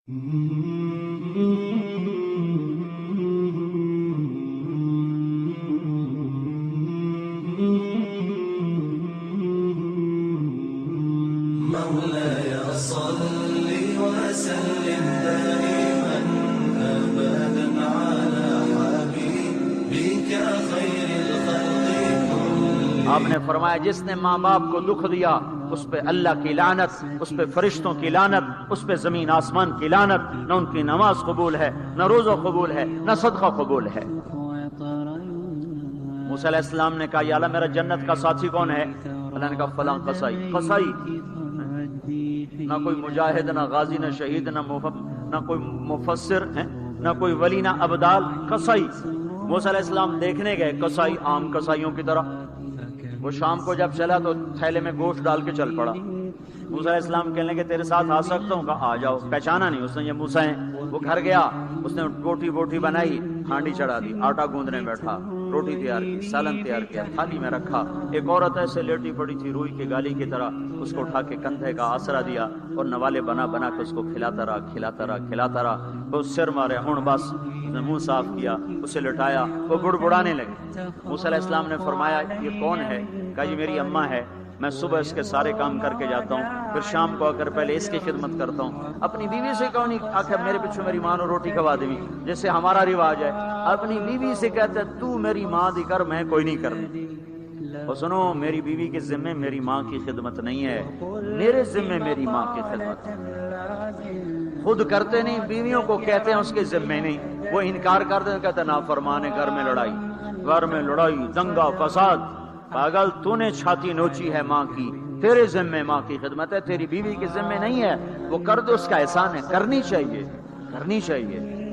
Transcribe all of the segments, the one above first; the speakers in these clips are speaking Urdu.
مولاي صل وسلم دائما أبدا على حبيبك خير الخلق كلهم۔ آپ نے فرمایا جس نے ماں باپ کو دکھ دیا اس پہ اللہ کی لعنت، اس پہ فرشتوں کی لعنت، اس پہ زمین آسمان کی لعنت، نہ ان کی نماز قبول ہے، نہ روزہ قبول ہے، نہ صدقہ قبول ہے۔ موسیٰ علیہ السلام نے کہا یا اللہ میرا جنت کا ساتھی کون ہے؟ اللہ نے کہا فلاں قصائی۔ قصائی نہ کوئی مجاہد، نہ غازی، نہ شہید، نہ کوئی مفسر ہے، نہ کوئی ولی، نہ ابدال، قصائی۔ موسیٰ علیہ السلام دیکھنے گئے، قصائی عام قصائیوں کی طرح۔ وہ شام کو جب چلا تو تھیلے میں گوشت ڈال کے چل پڑا۔ موسیٰ علیہ السلام کہنے لگے تیرے ساتھ آ سکتا ہوں؟ کہا آ جاؤ۔ پہچانا نہیں اس نے یہ موسیٰ ہیں۔ وہ گھر گیا، اس نے روٹی بنائی، ہانڈی چڑھا دی، آٹا گوندنے بیٹھا، روٹی تیار کی، سالن تیار کیا، تھالی میں رکھا۔ ایک عورت ایسے لیٹی پڑی تھی روئی کی گالی کی طرح، اس کو اٹھا کے کندھے کا آسرا دیا اور نوالے بنا کے اس کو کھلاتا رہا۔ وہ سر مارے، ہن بس نے منہ صاف کیا، اسے لٹایا، وہ بڑبڑانے لگے۔ موسیٰ علیہ السلام نے فرمایا یہ کون ہے؟ کہا یہ میری اماں ہے، میں صبح اس کے سارے کام کر کے جاتا ہوں، پھر شام کو آ کر پہلے اس کی خدمت کرتا ہوں۔ اپنی بیوی سے کہو نہیں آخر میرے پیچھے میری ماں نے روٹی کھوا دی، جیسے ہمارا رواج ہے۔ اپنی بیوی سے کہتے تو میری ماں دی کر، میں کوئی نہیں کرتا۔ اور سنو، میری بیوی کے ذمے میری ماں کی خدمت نہیں ہے، میرے ذمے میری ماں کی خدمت ہے۔ خود کرتے نہیں، بیویوں کو کہتے ہیں اس کے ذمے نہیں، وہ انکار کر دیں، کہتے ہیں نافرمان ہے، گھر میں لڑائی، دنگا فساد۔ پاگل، تو نے چھاتی نوچی ہے ماں کی، تیرے ذمے ماں کی خدمت ہے، تیری بیوی کے ذمے نہیں ہے۔ وہ کر دے، اس کا احسان ہے، کرنی چاہیے،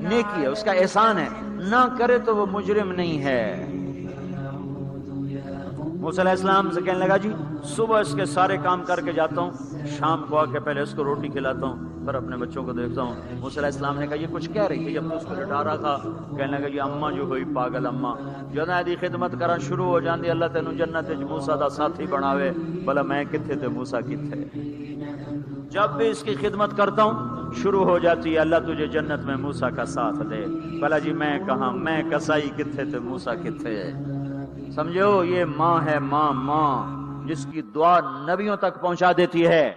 نیکی ہے، اس کا احسان ہے، نہ کرے تو وہ مجرم نہیں ہے۔ موسیٰ علیہ السلام سے کہنے لگا جی صبح اس کے سارے کام کر کے جاتا ہوں، شام کو آ کے پہلے اس کو روٹی کھلاتا ہوں، پھر اپنے بچوں کو دیکھتا ہوں۔ موسیٰ علیہ السلام نے کہا یہ کچھ کہہ رہی تھی جب تو اس کو لٹا رہا تھا؟ کہنے لگا یہ اماں جو ہوئی پاگل اماں، جدوں دی خدمت کرنا شروع ہو جاندی اللہ تینوں جنت وچ موسیٰ دا ساتھی بناوے۔ بھلا میں کتھے تے موسیٰ کتھے؟ جب بھی اس کی خدمت کرتا ہوں شروع ہو جاتی ہے اللہ تجھے جنت میں موسیٰ کا ساتھ دے۔ بھلا جی میں کہاں، میں کسائی کتھے تے موسیٰ کتھے؟ سمجھو یہ ماں ہے، ماں جس کی دعا نبیوں تک پہنچا دیتی ہے۔